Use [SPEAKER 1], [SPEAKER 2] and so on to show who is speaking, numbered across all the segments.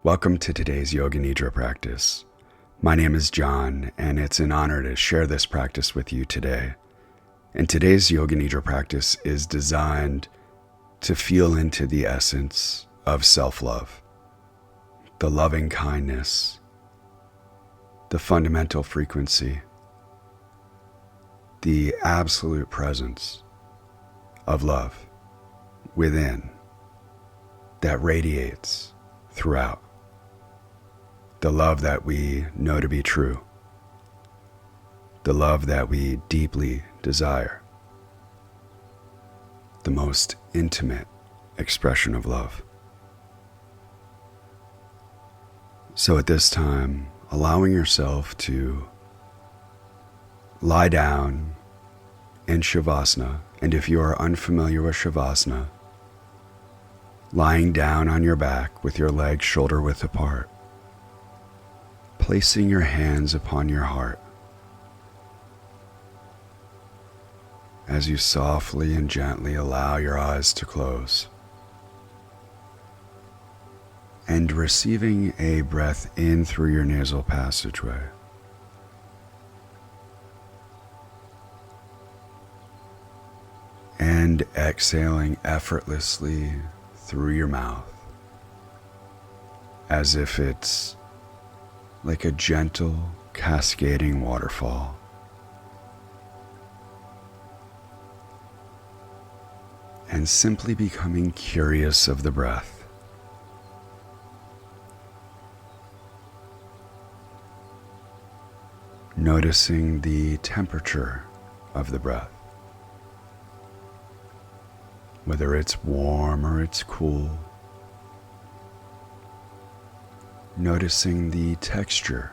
[SPEAKER 1] Welcome to today's Yoga Nidra practice. My name is John, and it's an honor to share this practice with you today. And today's Yoga Nidra practice is designed to feel into the essence of self-love, the loving kindness, the fundamental frequency, the absolute presence of love within that radiates throughout. The love that we know to be true, the love that we deeply desire, the most intimate expression of love. So at this time, allowing yourself to lie down in Shavasana, and if you are unfamiliar with Shavasana, lying down on your back with your legs shoulder width apart, placing your hands upon your heart as you softly and gently allow your eyes to close, and receiving a breath in through your nasal passageway. And exhaling effortlessly through your mouth, as if it's like a gentle, cascading waterfall. And simply becoming curious of the breath. Noticing the temperature of the breath, whether it's warm or it's cool. Noticing the texture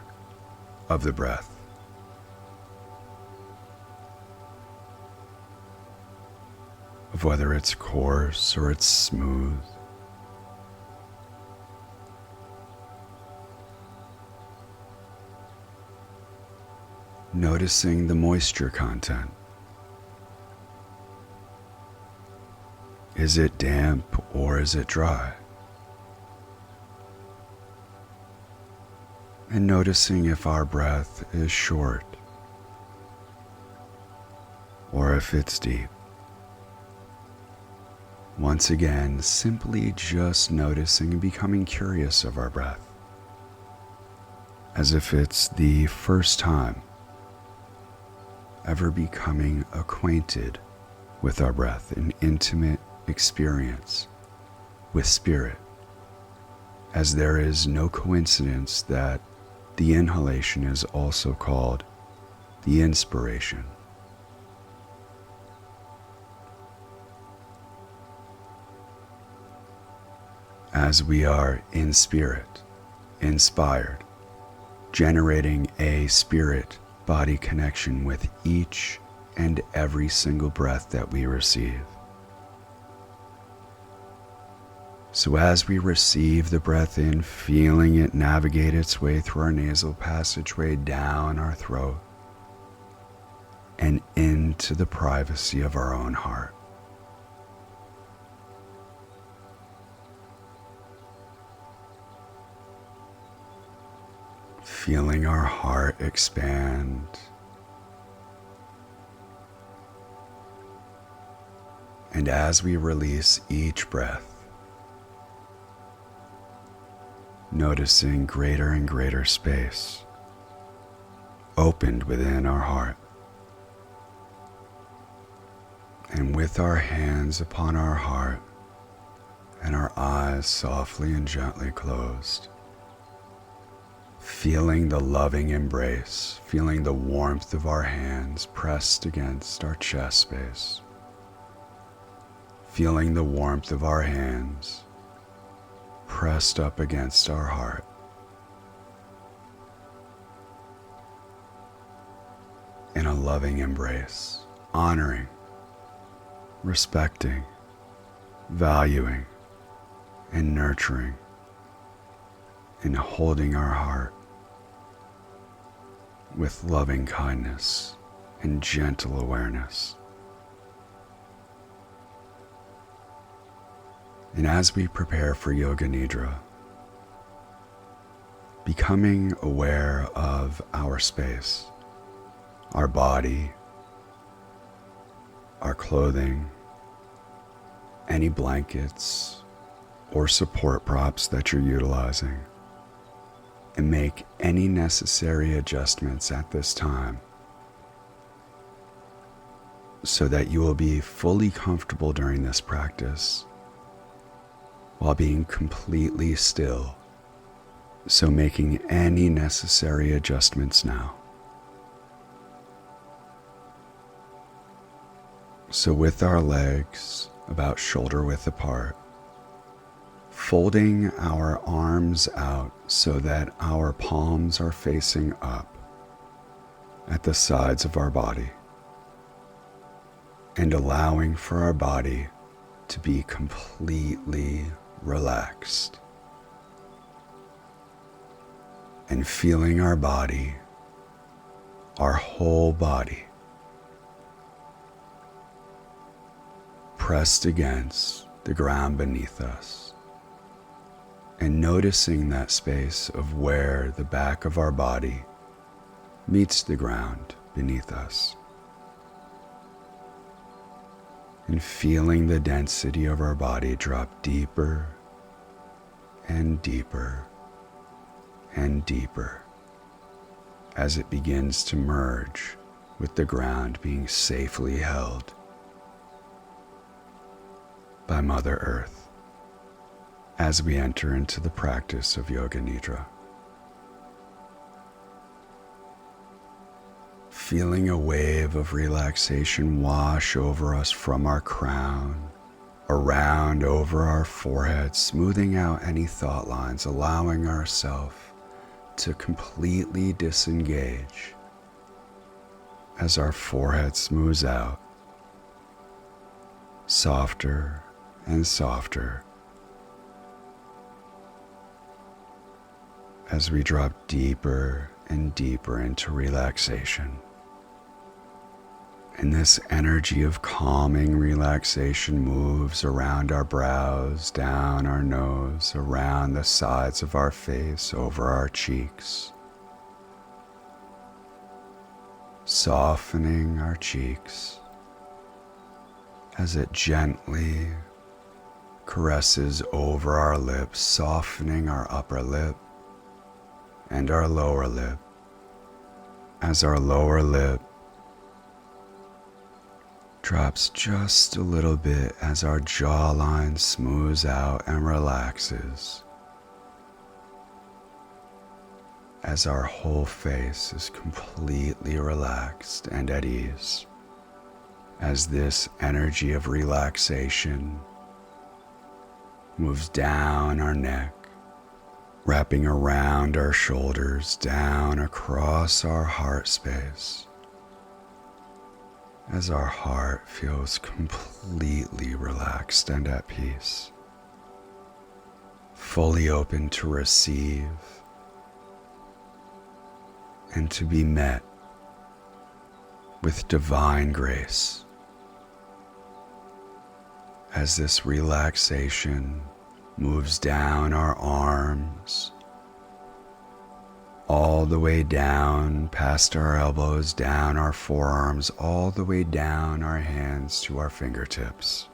[SPEAKER 1] of the breath. Of whether it's coarse or it's smooth. Noticing the moisture content. Is it damp or is it dry? And noticing if our breath is short or if it's deep. Once again, simply just noticing and becoming curious of our breath, as if it's the first time ever becoming acquainted with our breath, an intimate experience with spirit, as there is no coincidence that the inhalation is also called the inspiration. As we are in spirit, inspired, generating a spirit-body connection with each and every single breath that we receive. So as we receive the breath in, feeling it navigate its way through our nasal passageway, down our throat, and into the privacy of our own heart. Feeling our heart expand. And as we release each breath, noticing greater and greater space opened within our heart. And with our hands upon our heart and our eyes softly and gently closed, feeling the loving embrace, feeling the warmth of our hands pressed against our chest space, feeling the warmth of our hands pressed up against our heart. In a loving embrace, honoring, respecting, valuing, and nurturing, and holding our heart with loving kindness and gentle awareness. And as we prepare for Yoga Nidra, becoming aware of our space, our body, our clothing, any blankets or support props that you're utilizing, and make any necessary adjustments at this time so that you will be fully comfortable during this practice while being completely still. So making any necessary adjustments now. So with our legs about shoulder width apart, folding our arms out so that our palms are facing up at the sides of our body, and allowing for our body to be completely relaxed, and feeling our body, our whole body, pressed against the ground beneath us, and noticing that space of where the back of our body meets the ground beneath us, and feeling the density of our body drop deeper and deeper and deeper as it begins to merge with the ground, being safely held by Mother Earth as we enter into the practice of Yoga Nidra. Feeling a wave of relaxation wash over us from our crown, around over our forehead, smoothing out any thought lines, allowing ourselves to completely disengage as our forehead smooths out, softer and softer, as we drop deeper and deeper into relaxation. And this energy of calming relaxation moves around our brows, down our nose, around the sides of our face, over our cheeks, softening our cheeks as it gently caresses over our lips, softening our upper lip and our lower lip, as our lower lip drops just a little bit as our jawline smooths out and relaxes, as our whole face is completely relaxed and at ease, as this energy of relaxation moves down our neck, wrapping around our shoulders, down across our heart space, as our heart feels completely relaxed and at peace, fully open to receive and to be met with divine grace, as this relaxation moves down our arms, all the way down past our elbows, down our forearms, all the way down our hands to our fingertips.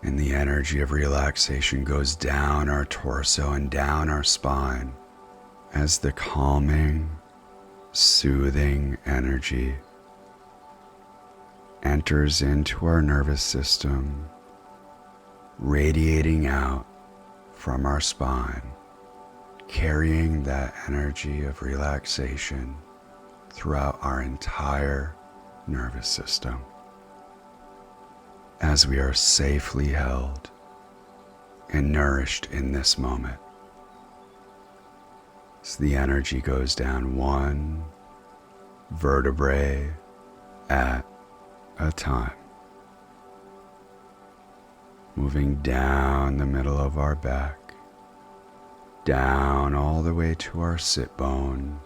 [SPEAKER 1] And the energy of relaxation goes down our torso and down our spine as the calming, soothing energy enters into our nervous system, radiating out from our spine, carrying that energy of relaxation throughout our entire nervous system as we are safely held and nourished in this moment. So the energy goes down one vertebrae at a time, moving down the middle of our back, down all the way to our sit bone,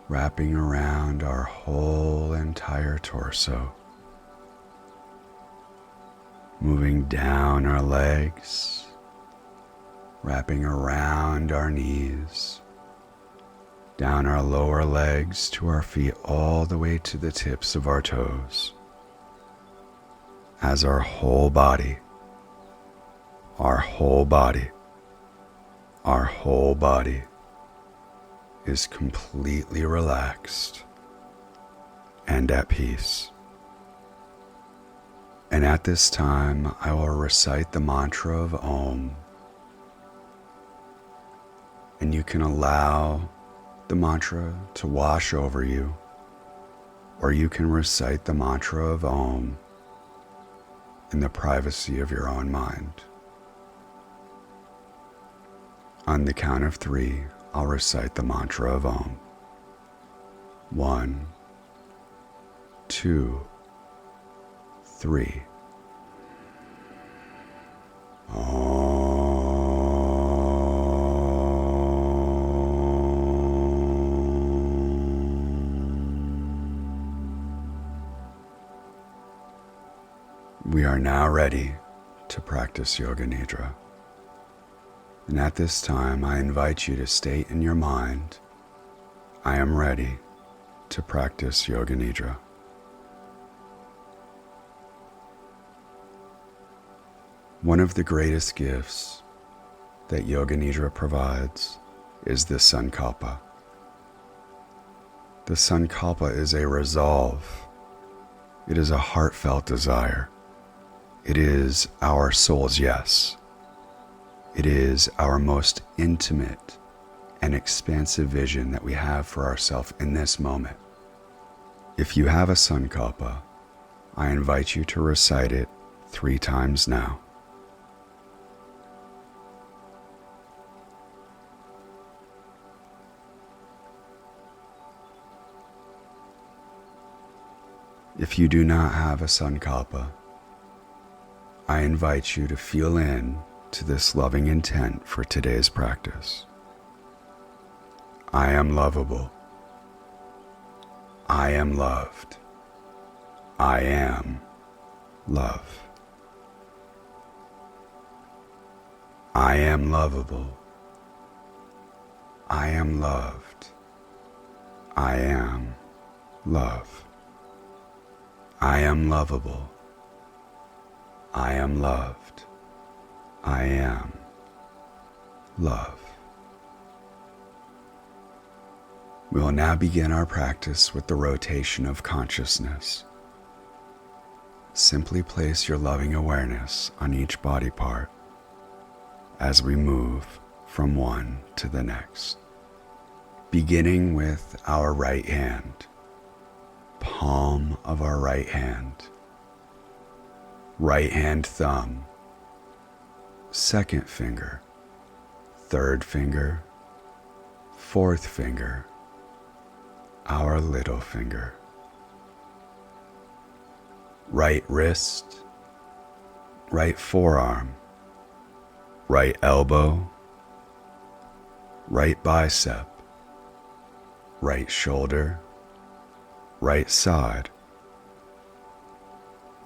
[SPEAKER 1] wrapping around our whole entire torso, moving down our legs, wrapping around our knees, down our lower legs to our feet, all the way to the tips of our toes, as our whole body, our whole body, our whole body is completely relaxed and at peace. And at this time, I will recite the mantra of Om, and you can allow the mantra to wash over you, or you can recite the mantra of Om in the privacy of your own mind. On the count of 3, I'll recite the mantra of Om. 1, 2, 3. We are now ready to practice Yoga Nidra. And at this time, I invite you to state in your mind, I am ready to practice Yoga Nidra. One of the greatest gifts that Yoga Nidra provides is the sankalpa. The sankalpa is a resolve. It is a heartfelt desire. It is our soul's yes. It is our most intimate and expansive vision that we have for ourselves in this moment. If you have a sankalpa, I invite you to recite it 3 times now. If you do not have a sankalpa, I invite you to feel in to this loving intent for today's practice. I am lovable. I am loved. I am love. I am lovable. I am loved. I am love. I am lovable. I am loved. I am love. We will now begin our practice with the rotation of consciousness. Simply place your loving awareness on each body part as we move from one to the next. Beginning with our right hand, palm of our right hand, right hand thumb, second finger, third finger, fourth finger, our little finger, right wrist, right forearm, right elbow, right bicep, right shoulder, right side,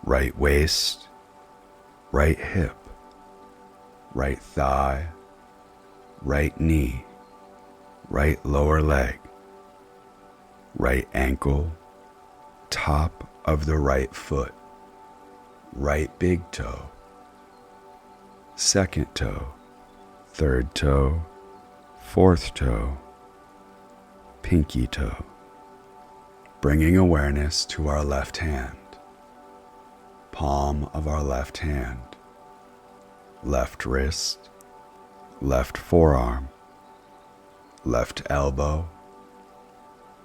[SPEAKER 1] right waist, right hip, right thigh, right knee, right lower leg, right ankle, top of the right foot, right big toe, second toe, third toe, fourth toe, pinky toe. Bringing awareness to our left hand, palm of our left hand, left wrist, left forearm, left elbow,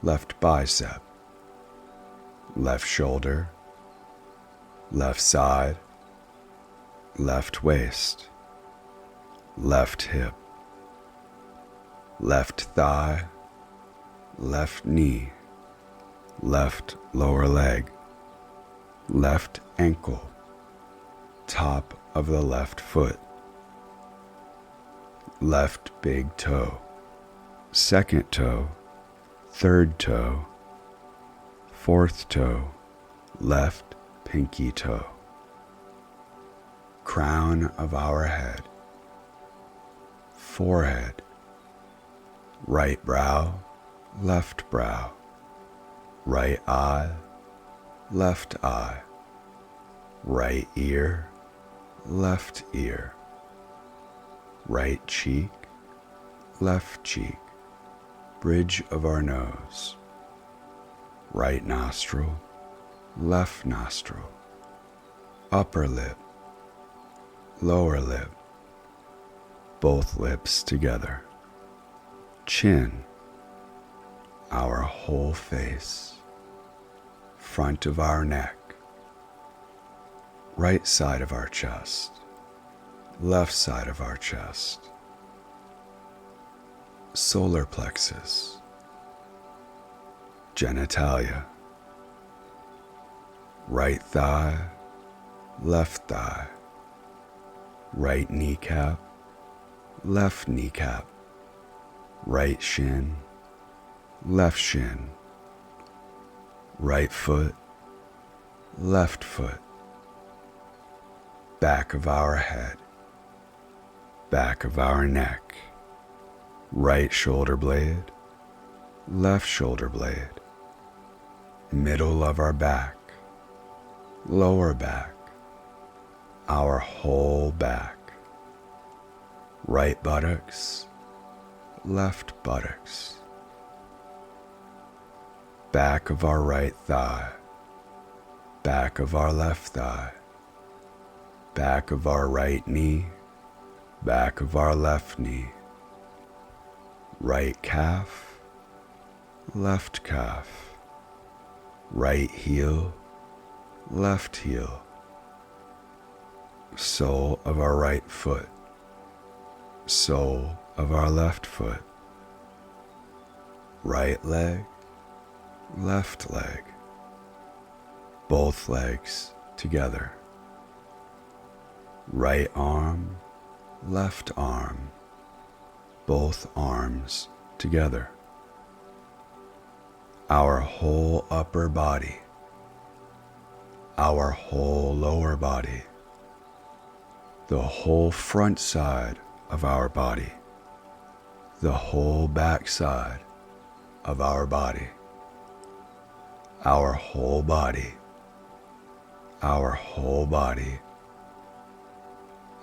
[SPEAKER 1] left bicep, left shoulder, left side, left waist, left hip, left thigh, left knee, left lower leg, left ankle, top of the left foot, left big toe, second toe, third toe, fourth toe, left pinky toe, crown of our head, forehead, right brow, left brow, right eye, left eye, right ear, left ear, right cheek, left cheek, bridge of our nose, right nostril, left nostril, upper lip, lower lip, both lips together, chin, our whole face, front of our neck, right side of our chest, left side of our chest, solar plexus, genitalia, right thigh, left thigh, right kneecap, left kneecap, right shin, left shin, right foot, left foot, back of our head, back of our neck, right shoulder blade, left shoulder blade, middle of our back, lower back, our whole back, right buttocks, left buttocks, back of our right thigh, back of our left thigh, back of our right knee, back of our left knee, right calf, left calf, right heel, left heel, sole of our right foot, sole of our left foot, right leg, left leg, both legs together, right arm, left arm, both arms together, our whole upper body, our whole lower body, the whole front side of our body, the whole back side of our body, our whole body, our whole body,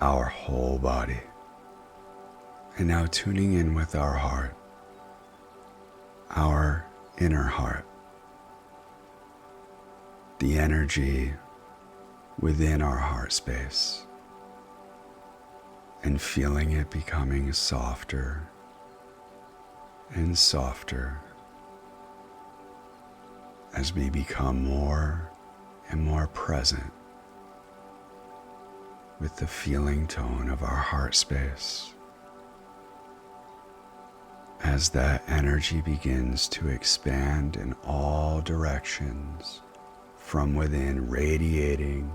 [SPEAKER 1] our whole body. And now tuning in with our heart, our inner heart, the energy within our heart space, and feeling it becoming softer and softer as we become more and more present with the feeling tone of our heart space. As that energy begins to expand in all directions from within, radiating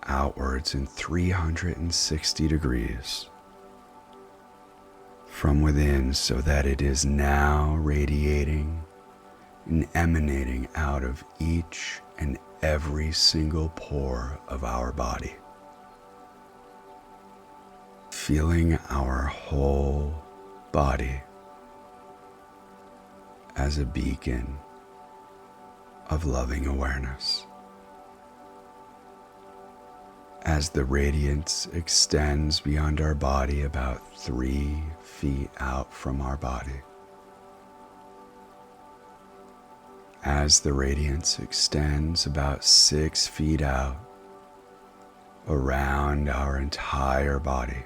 [SPEAKER 1] outwards in 360 degrees from within, so that it is now radiating and emanating out of each and every single pore of our body, feeling our whole body as a beacon of loving awareness. As the radiance extends beyond our body about 3 feet out from our body, as the radiance extends about 6 feet out around our entire body,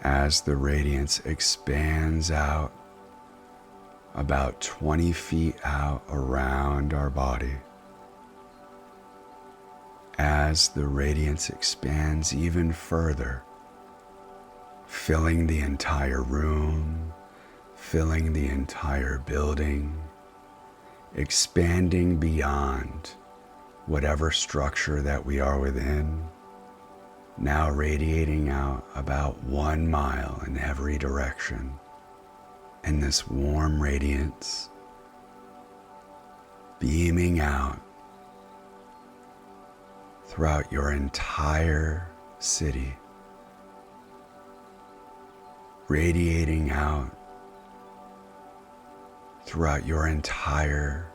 [SPEAKER 1] as the radiance expands out about 20 feet out around our body, as the radiance expands even further, filling the entire room, filling the entire building, expanding beyond whatever structure that we are within, now radiating out about 1 mile in every direction. And this warm radiance beaming out throughout your entire city, radiating out throughout your entire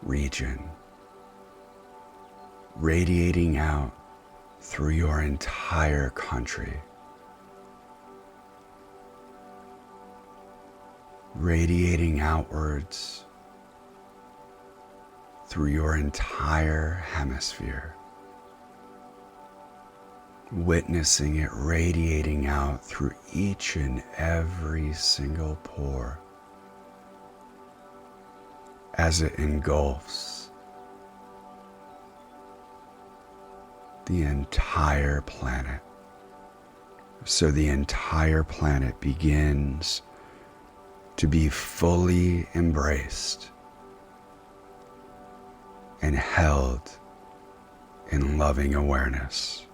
[SPEAKER 1] region, radiating out through your entire country, radiating outwards through your entire hemisphere, witnessing it radiating out through each and every single pore as it engulfs the entire planet. So the entire planet begins to be fully embraced and held in loving awareness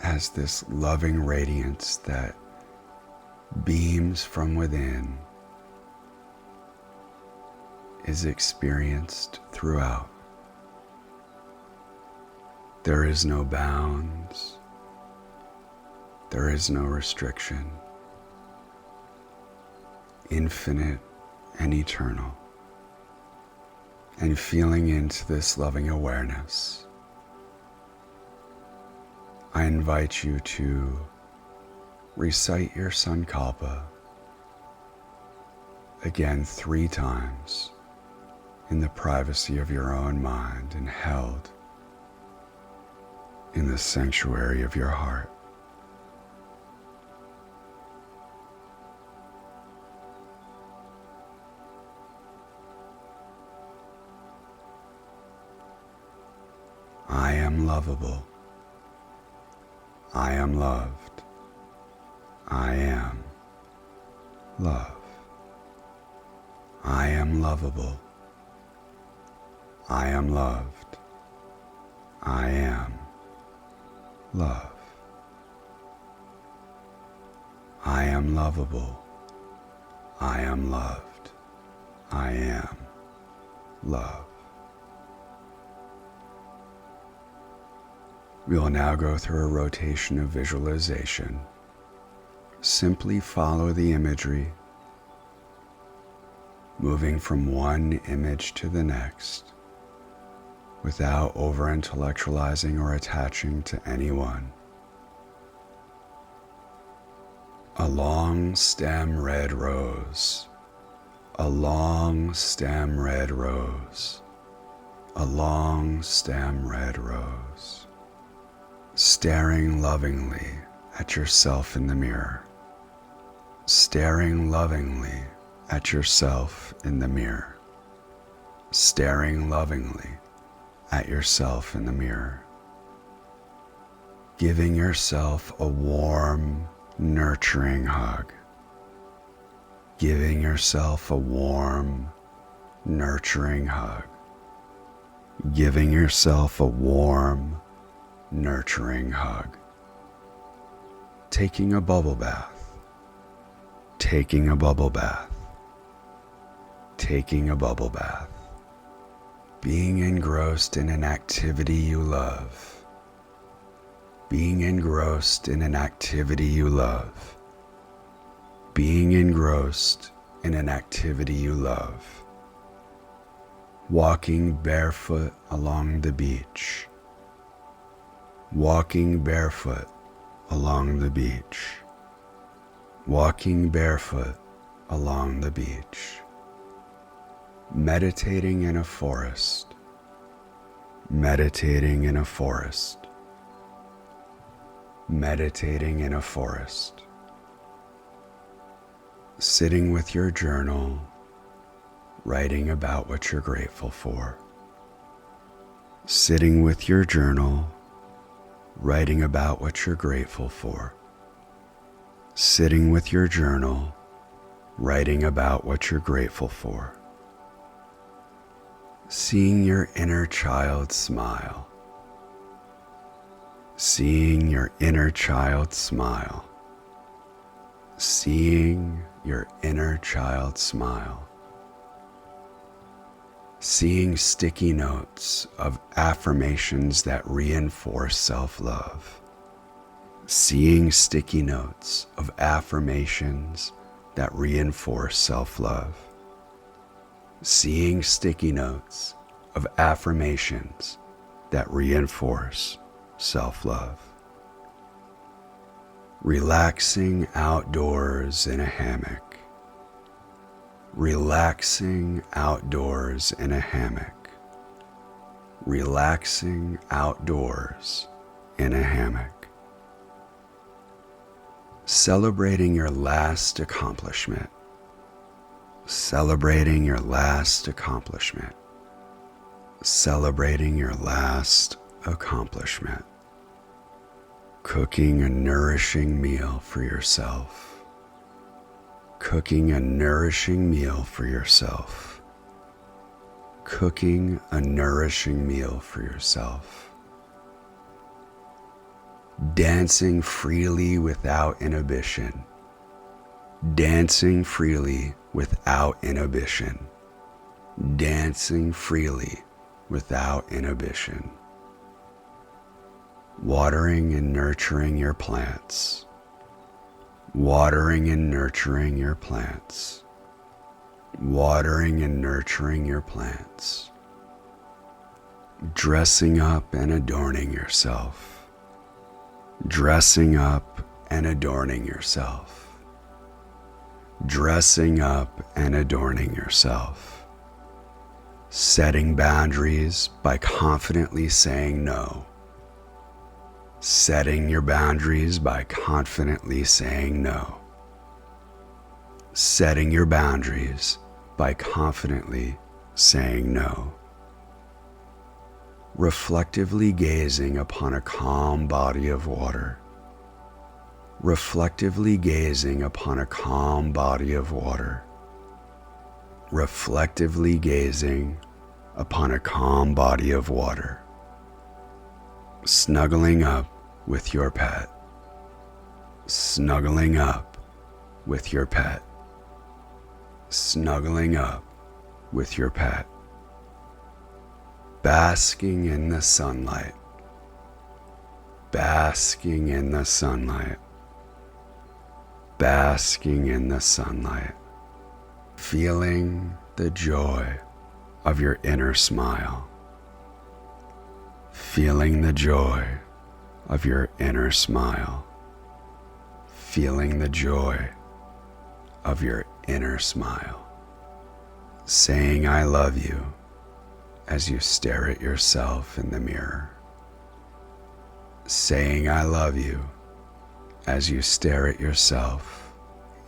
[SPEAKER 1] as this loving radiance that beams from within is experienced throughout. There is no bounds. There is no restriction. Infinite and eternal. And feeling into this loving awareness, I invite you to recite your Sankalpa again 3 times in the privacy of your own mind and held in the sanctuary of your heart. I am lovable. I am loved. I am love. I am lovable. I am loved. I am love. I am lovable. I am loved. I am love. We will now go through a rotation of visualization. Simply follow the imagery, moving from one image to the next without over-intellectualizing or attaching to any one. A long stem red rose, a long stem red rose, a long stem red rose. Staring lovingly at yourself in the mirror. Staring lovingly at yourself in the mirror. Staring lovingly at yourself in the mirror. Giving yourself a warm, nurturing hug. Giving yourself a warm, nurturing hug. Giving yourself a warm, nurturing hug. Taking a bubble bath. Taking a bubble bath. Taking a bubble bath. Being engrossed in an activity you love. Being engrossed in an activity you love. Being engrossed in an activity you love. Walking barefoot along the beach. Walking barefoot along the beach. Walking barefoot along the beach. Meditating in a forest. Meditating in a forest. Meditating in a forest. Sitting with your journal, writing about what you're grateful for. Sitting with your journal, writing about what you're grateful for. Sitting with your journal, writing about what you're grateful for. Seeing your inner child smile. Seeing your inner child smile. Seeing your inner child smile. seeing sticky notes of affirmations that reinforce self-love. Seeing sticky notes of affirmations that reinforce self-love. Seeing sticky notes of affirmations that reinforce self-love. Relaxing outdoors in a hammock. Relaxing outdoors in a hammock. Relaxing outdoors in a hammock. Celebrating your last accomplishment. Celebrating your last accomplishment. Celebrating your last accomplishment. Cooking a nourishing meal for yourself. Cooking a nourishing meal for yourself. Cooking a nourishing meal for yourself. Dancing freely without inhibition. Dancing freely without inhibition. Dancing freely without inhibition. Watering and nurturing your plants. Watering and nurturing your plants. Watering and nurturing your plants. Dressing up and adorning yourself. Dressing up and adorning yourself. Dressing up and adorning yourself. Setting boundaries by confidently saying no. Setting your boundaries by confidently saying no. Setting your boundaries by confidently saying no. Reflectively gazing upon a calm body of water. Reflectively gazing upon a calm body of water. Reflectively gazing upon a calm body of water. Snuggling up with your pet. Snuggling up with your pet. Snuggling up with your pet. Basking in the sunlight. Basking in the sunlight. Basking in the sunlight. Feeling the joy of your inner smile. Feeling the joy of your inner smile. Feeling the joy of your inner smile. Saying I love you as you stare at yourself in the mirror. Saying I love you as you stare at yourself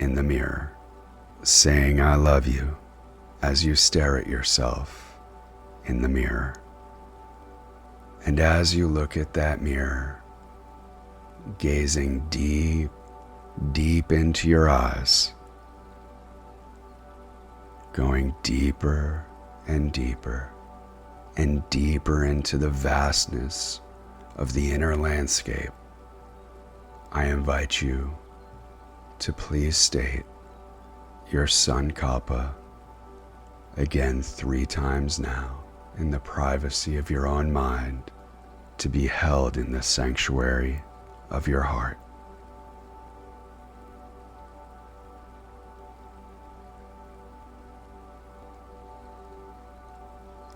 [SPEAKER 1] in the mirror. Saying I love you as you stare at yourself in the mirror. And as you look at that mirror, gazing deep, deep into your eyes, going deeper and deeper and deeper into the vastness of the inner landscape, I invite you to please state your Sankalpa again 3 times now in the privacy of your own mind, to be held in the sanctuary of your heart.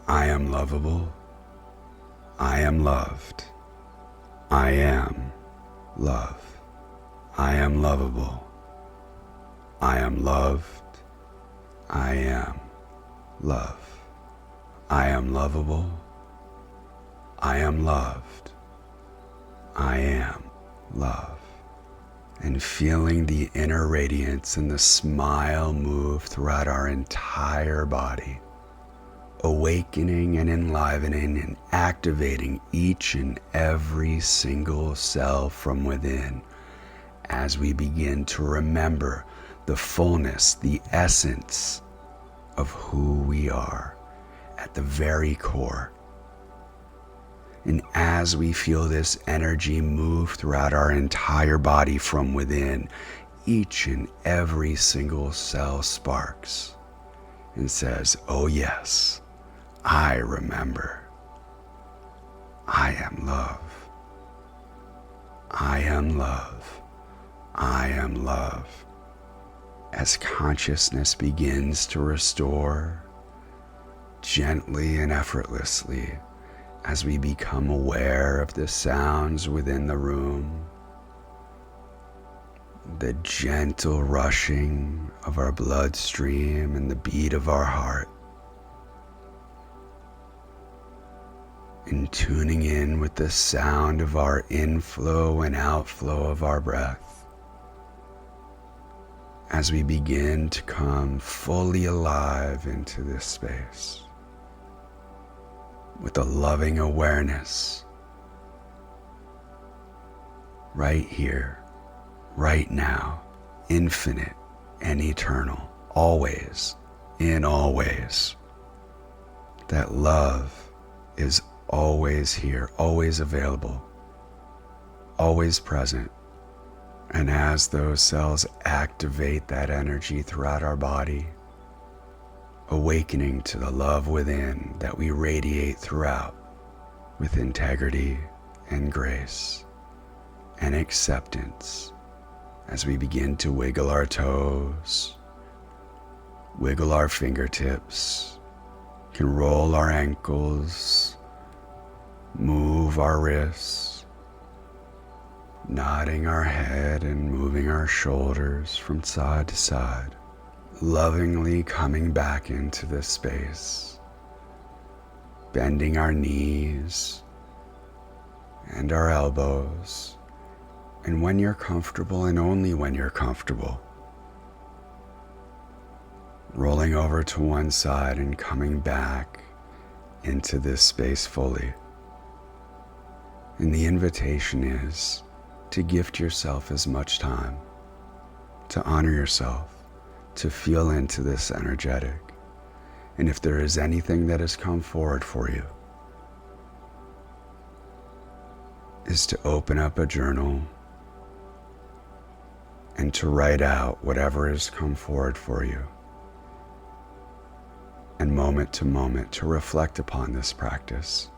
[SPEAKER 1] I am lovable. I am loved. I am love. I am lovable. I am loved. I am love. I am lovable. I am loved. I am love. And feeling the inner radiance and the smile move throughout our entire body, awakening and enlivening and activating each and every single cell from within as we begin to remember the fullness, the essence of who we are at the very core. And as we feel this energy move throughout our entire body from within, each and every single cell sparks and says, oh yes, I remember. I am love. I am love. I am love. As consciousness begins to restore, gently and effortlessly, as we become aware of the sounds within the room, the gentle rushing of our bloodstream and the beat of our heart, and tuning in with the sound of our inflow and outflow of our breath, as we begin to come fully alive into this space with a loving awareness right here, right now, infinite and eternal, always, in all ways. That love is always here, always available, always present. And as those cells activate that energy throughout our body, awakening to the love within that we radiate throughout with integrity and grace and acceptance, as we begin to wiggle our toes, wiggle our fingertips, can roll our ankles, move our wrists, nodding our head and moving our shoulders from side to side, lovingly coming back into this space, bending our knees and our elbows, and when you're comfortable and only when you're comfortable, rolling over to one side and coming back into this space fully. And the invitation is to gift yourself as much time, to honor yourself, to feel into this energetic. And if there is anything that has come forward for you, is to open up a journal and to write out whatever has come forward for you. And moment to moment to reflect upon this practice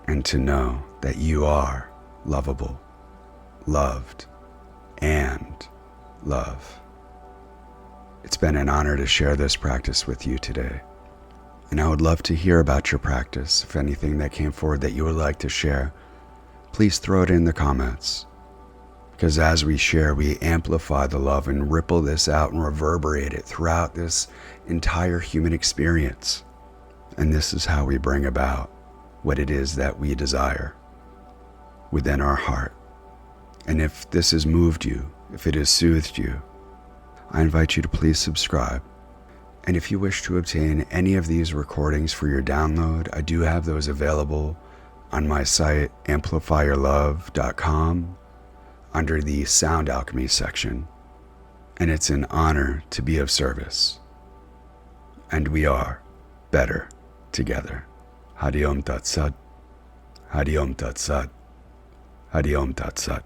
[SPEAKER 1] and to know that you are lovable, loved, and love. It's been an honor to share this practice with you today. And I would love to hear about your practice. If anything that came forward that you would like to share, please throw it in the comments. Because as we share, we amplify the love and ripple this out and reverberate it throughout this entire human experience. And this is how we bring about what it is that we desire within our heart. And if this has moved you, if it has soothed you, I invite you to please subscribe. And if you wish to obtain any of these recordings for your download, I do have those available on my site, amplifyyourlove.com, under the Sound Alchemy section. And it's an honor to be of service. And we are better together. Hari Om Tat Sat. Hari Om Tat Sat. Hari Om Tat Sat.